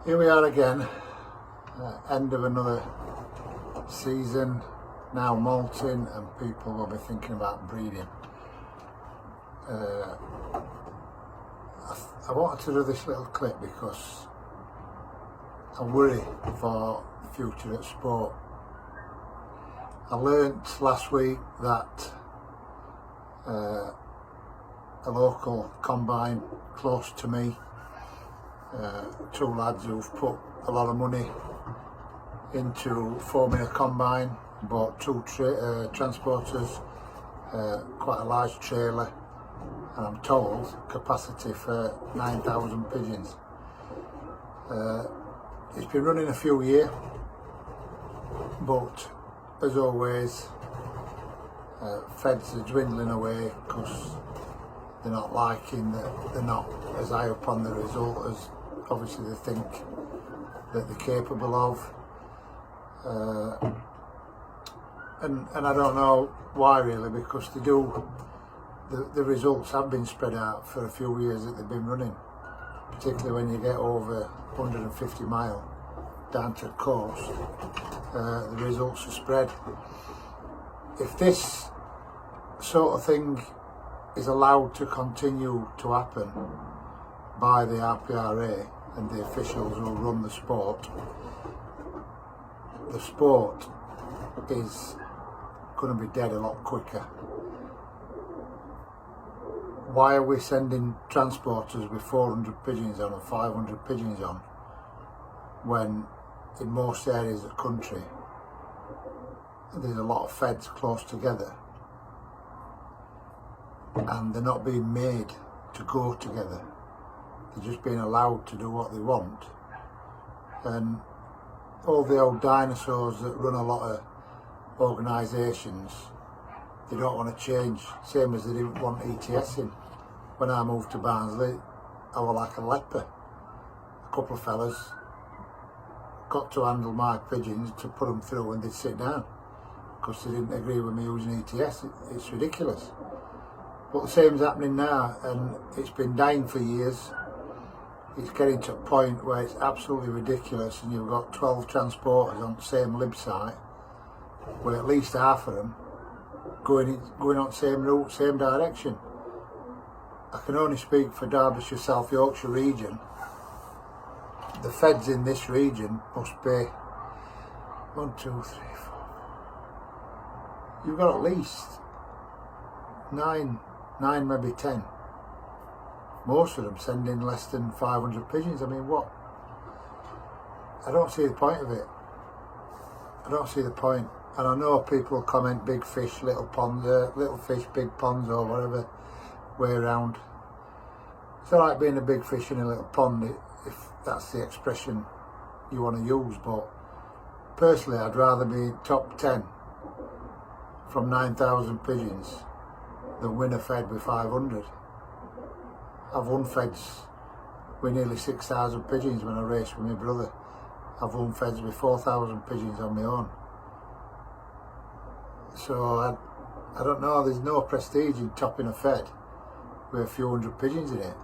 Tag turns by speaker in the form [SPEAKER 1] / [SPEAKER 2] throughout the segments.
[SPEAKER 1] Here we are again, end of another season, now molting, and people will be thinking about breeding. I wanted to do this little clip because I worry for the future at sport. I learnt last week that a local combine close to me, two lads who've put a lot of money into forming a combine, bought two transporters, quite a large trailer, and I'm told capacity for 9,000 pigeons. It's been running a few years, but as always, feds are dwindling away because they're not liking that they're not as high up on the result as obviously they think that they're capable of. And I don't know why really, because they do, the results have been spread out for a few years that they've been running, particularly when you get over 150 mile down to the coast, the results are spread. If this sort of thing is allowed to continue to happen by the RPRA and the officials who run the sport is going to be dead a lot quicker. Why are we sending transporters with 400 pigeons on and 500 pigeons on when in most areas of the country there's a lot of feds close together and they're not being made to go together? They're just being allowed to do what they want. And all the old dinosaurs that run a lot of organisations, they don't want to change, same as they didn't want ETS in. When I moved to Barnsley, I was like a leper. A couple of fellas got to handle my pigeons to put them through and they'd sit down because they didn't agree with me using ETS. It's ridiculous. But the same's happening now, and it's been dying for years. It's getting to a point where it's absolutely ridiculous, and you've got 12 transporters on the same lib site, with at least half of them going on the same route, same direction. I can only speak for Derbyshire, South Yorkshire region. The feds in this region must be 1, 2, 3, 4. You've got at least 9, maybe 10. Most of them sending less than 500 pigeons. I mean, what? I don't see the point of it. I don't see the point. And I know people comment big fish, little ponds, little fish, big ponds, or whatever way around. It's alright being a big fish in a little pond if that's the expression you want to use, but personally I'd rather be top 10 from 9,000 pigeons than win a fed with 500. I've won feds with nearly 6,000 pigeons when I raced with my brother. I've won feds with 4,000 pigeons on my own. So I don't know, there's no prestige in topping a fed with a few hundred pigeons in it.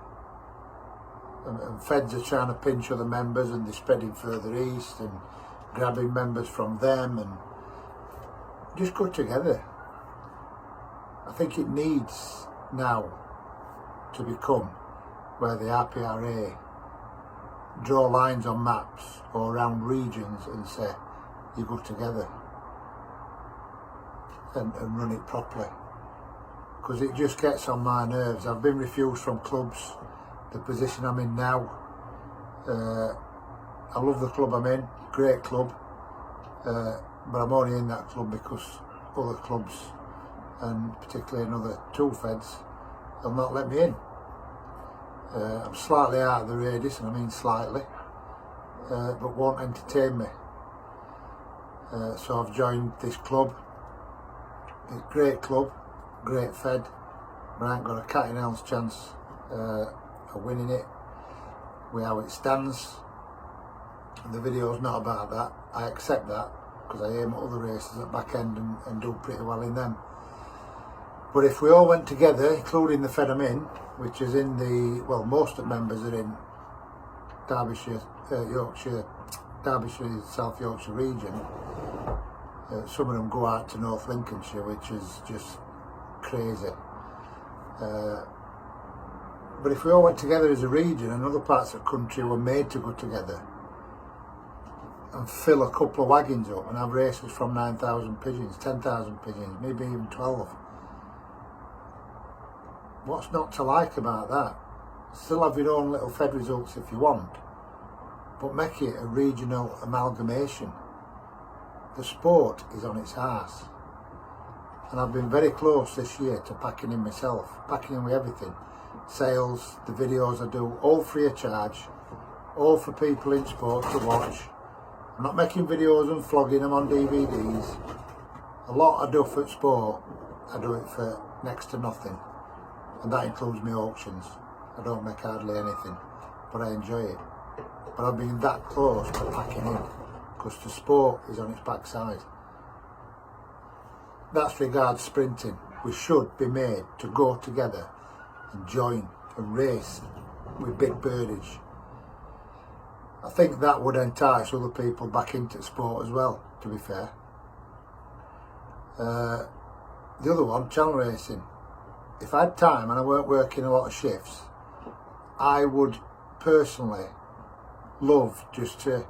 [SPEAKER 1] And feds are trying to pinch other members and they're spreading further east and grabbing members from them, and just go together. I think it needs now to become where the RPRA draw lines on maps or around regions and say you go together and run it properly, because it just gets on my nerves. I've been refused from clubs, the position I'm in now. I love the club I'm in, great club, but I'm only in that club because other clubs, and particularly another two feds, they'll not let me in. I'm slightly out of the radius, and I mean slightly, but won't entertain me. So I've joined this club. It's a great club, great fed, but I ain't got a cat in hell's chance of winning it with how it stands. And the video's not about that. I accept that because I aim at other races at back end and do pretty well in them. But if we all went together, including the fed I'm in, which is in the, well, most of the members are in Derbyshire, Derbyshire, South Yorkshire region. Some of them go out to North Lincolnshire, which is just crazy. But if we all went together as a region and other parts of the country were made to go together and fill a couple of wagons up and have races from 9,000 pigeons, 10,000 pigeons, maybe even 12. What's not to like about that? Still have your own little fed results if you want, but make it a regional amalgamation. The sport is on its arse. And I've been very close this year to packing in myself, packing in with everything. Sales, the videos I do, all free of charge, all for people in sport to watch. I'm not making videos and flogging them on DVDs. A lot I do for sport, I do it for next to nothing. And that includes my auctions. I don't make hardly anything, but I enjoy it. But I've been that close to packing in, because the sport is on its backside. That's regards sprinting. We should be made to go together and join and race with big birdage. I think that would entice other people back into sport as well, to be fair. The other one, channel racing. If I had time and I weren't working a lot of shifts, I would personally love just to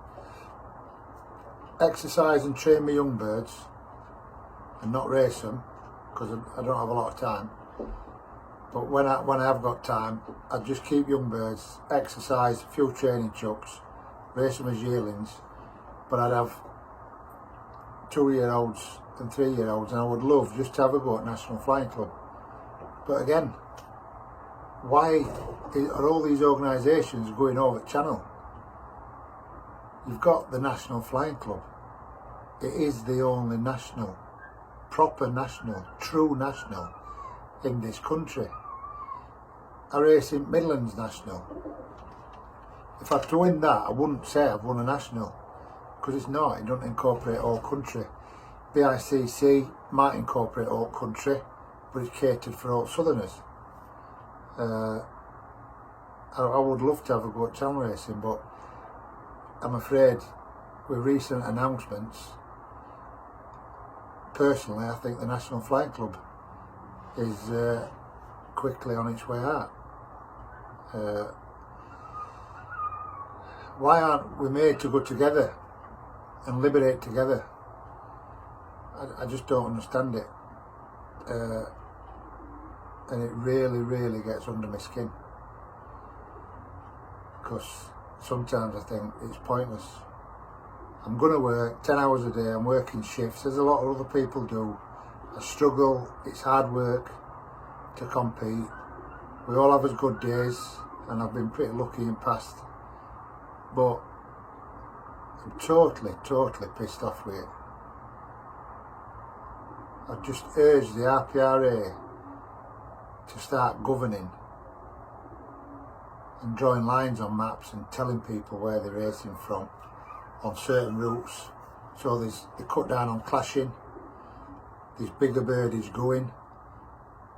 [SPEAKER 1] exercise and train my young birds and not race them, because I don't have a lot of time. But when I have got time, I'd just keep young birds, exercise, a few training chucks, race them as yearlings, but I'd have 2-year-olds and 3-year-olds, and I would love just to have a go at National Flying Club. But again, why are all these organisations going over channel? You've got the National Flying Club. It is the only national, proper national, true national in this country. I race in Midlands National. If I had to win that, I wouldn't say I've won a national, because it's not. It doesn't incorporate all country. BICC might incorporate all country, but it's catered for all southerners. I would love to have a go at channel racing, but I'm afraid with recent announcements, personally I think the National Flying Club is quickly on its way out. Why aren't we made to go together and liberate together? I just don't understand it. And it really gets under my skin, because sometimes I think it's pointless. I'm going to work 10 hours a day, I'm working shifts, as a lot of other people do. I struggle, it's hard work to compete. We all have us good days, and I've been pretty lucky in past, but I'm totally pissed off with it. I just urge the RPRA to start governing and drawing lines on maps and telling people where they're racing from on certain routes, so they cut down on clashing, there's bigger birdage going,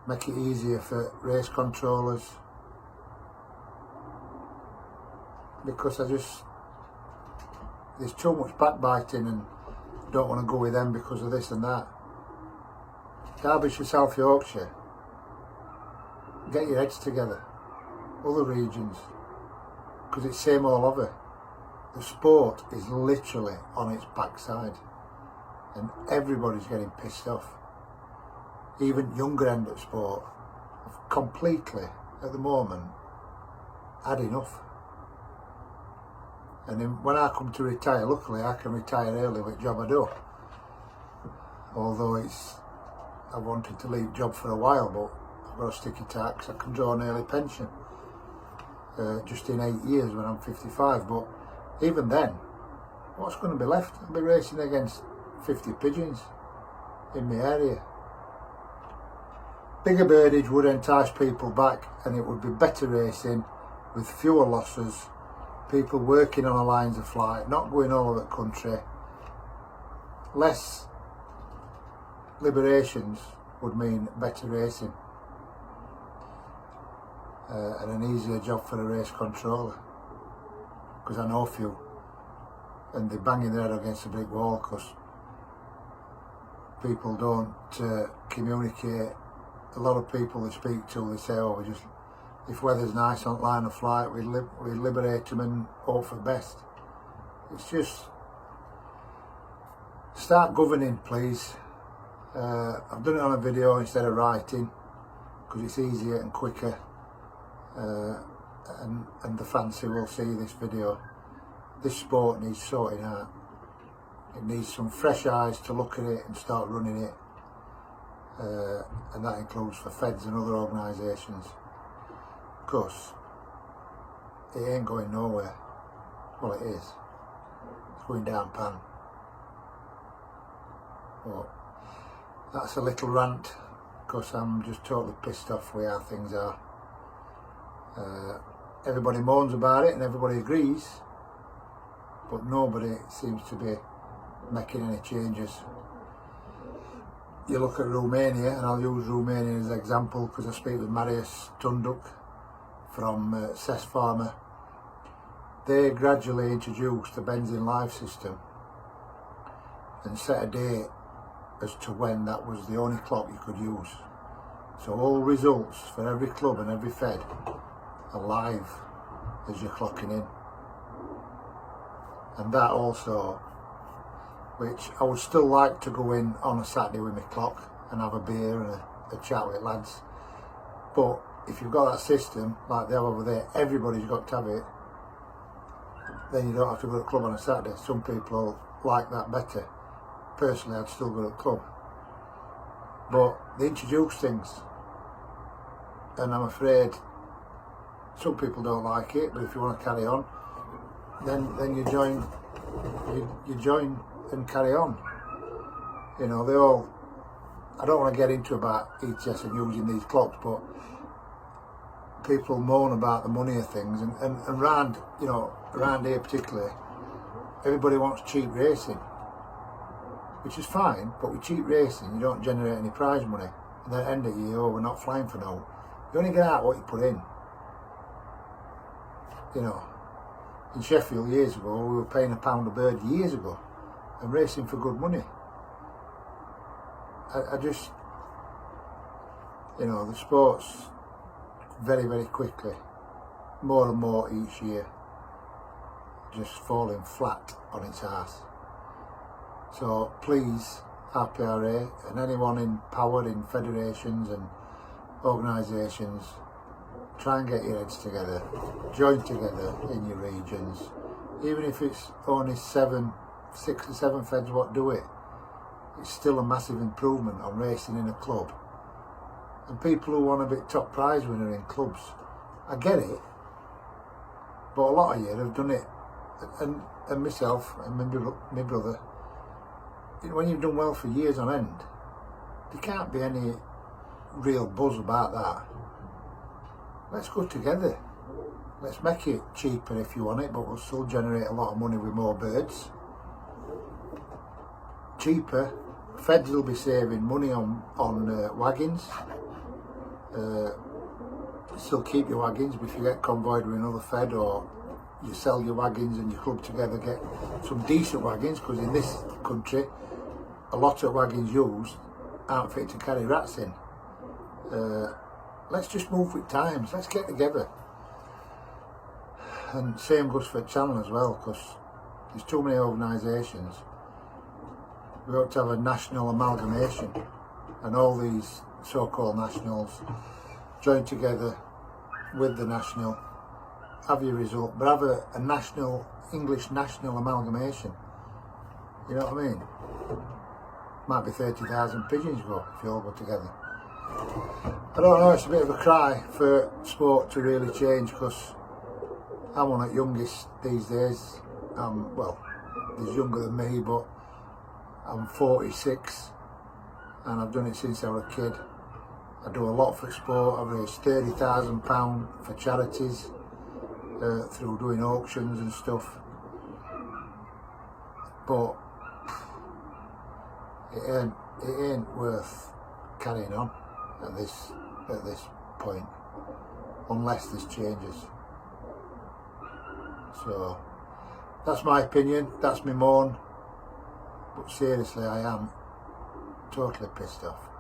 [SPEAKER 1] make it easier for race controllers, because there's too much backbiting and don't want to go with them because of this and that. Derbyshire, South Yorkshire, get your heads together, other regions, because it's same all over. The sport is literally on its backside, and everybody's getting pissed off. Even younger end of sport have completely, at the moment, had enough. And then when I come to retire, luckily I can retire early with the job I do. Although I wanted to leave job for a while, but I've got a sticky tax, I can draw an early pension just in 8 years when I'm 55. But even then, what's going to be left? I'll be racing against 50 pigeons in my area. Bigger birdage would entice people back, and it would be better racing with fewer losses, people working on the lines of flight, not going all over the country. Less liberations would mean better racing and an easier job for a race controller. because I know a few, and they're banging their head against a brick wall because people don't communicate. A lot of people they speak to, they say, oh, we just, if weather's nice on line of flight, we liberate them and hope for the best. It's just, start governing, please. I've done it on a video instead of writing because it's easier and quicker, and the fancy will see this video. This sport needs sorting out. It needs some fresh eyes to look at it and start running it, and that includes for feds and other organisations, because it ain't going nowhere. Well, it is. It's going down pan. But that's a little rant because I'm just totally pissed off with how things are. Everybody moans about it and everybody agrees, but nobody seems to be making any changes. You look at Romania, and I'll use Romania as an example because I speak with Marius Tunduk from Cess Pharma. They gradually introduced the benzene live system and set a date as to when that was the only clock you could use. So all results for every club and every fed are live as you're clocking in. And that also, which I would still like to go in on a Saturday with my clock and have a beer and a chat with lads. But if you've got that system like they have over there, everybody's got to have it, then you don't have to go to the club on a Saturday. Some people like that better. Personally, I'd still go to the club. But they introduce things, and I'm afraid some people don't like it, but if you want to carry on, then you join and carry on. You know, they all, I don't want to get into about ETS and using these clocks, but people moan about the money of things, and around, you know, around here particularly, everybody wants cheap racing, which is fine, but with cheap racing you don't generate any prize money, and then at the end of the year, oh, we're not flying for now. You only get out what you put in. You know, in Sheffield years ago, we were paying £1 a bird years ago and racing for good money. I just, you know, the sport's very, very quickly, more and more each year, just falling flat on its arse. So please, RPRA and anyone in power in federations and organisations, try and get your heads together, join together in your regions, even if it's only 6 or 7 feds what do it. It's still a massive improvement on racing in a club. And people who want a bit top prize winner in clubs, I get it, but a lot of you have done it, and myself and my brother, when you've done well for years on end, there can't be any real buzz about that. Let's go together. Let's make it cheaper if you want it, but we'll still generate a lot of money with more birds. Cheaper. Feds will be saving money on wagons. Still keep your wagons, but if you get convoyed with another fed, or you sell your wagons and you club together, get some decent wagons, because in this country a lot of wagons used aren't fit to carry rats in. Let's just move with times, let's get together. And same goes for Channel as well, because there's too many organisations. We ought to have a national amalgamation, and all these so-called nationals join together with the national, have your result, but have a national, English national amalgamation. You know what I mean? Might be 30,000 pigeons go if you all go together. I don't know, it's a bit of a cry for sport to really change, because I'm one of the youngest these days. Well, he's younger than me, but I'm 46 and I've done it since I was a kid. I do a lot for sport. I've raised £30,000 for charities through doing auctions and stuff. But it ain't worth carrying on at this point unless this changes. So That's my opinion, that's my moan, but seriously I am totally pissed off.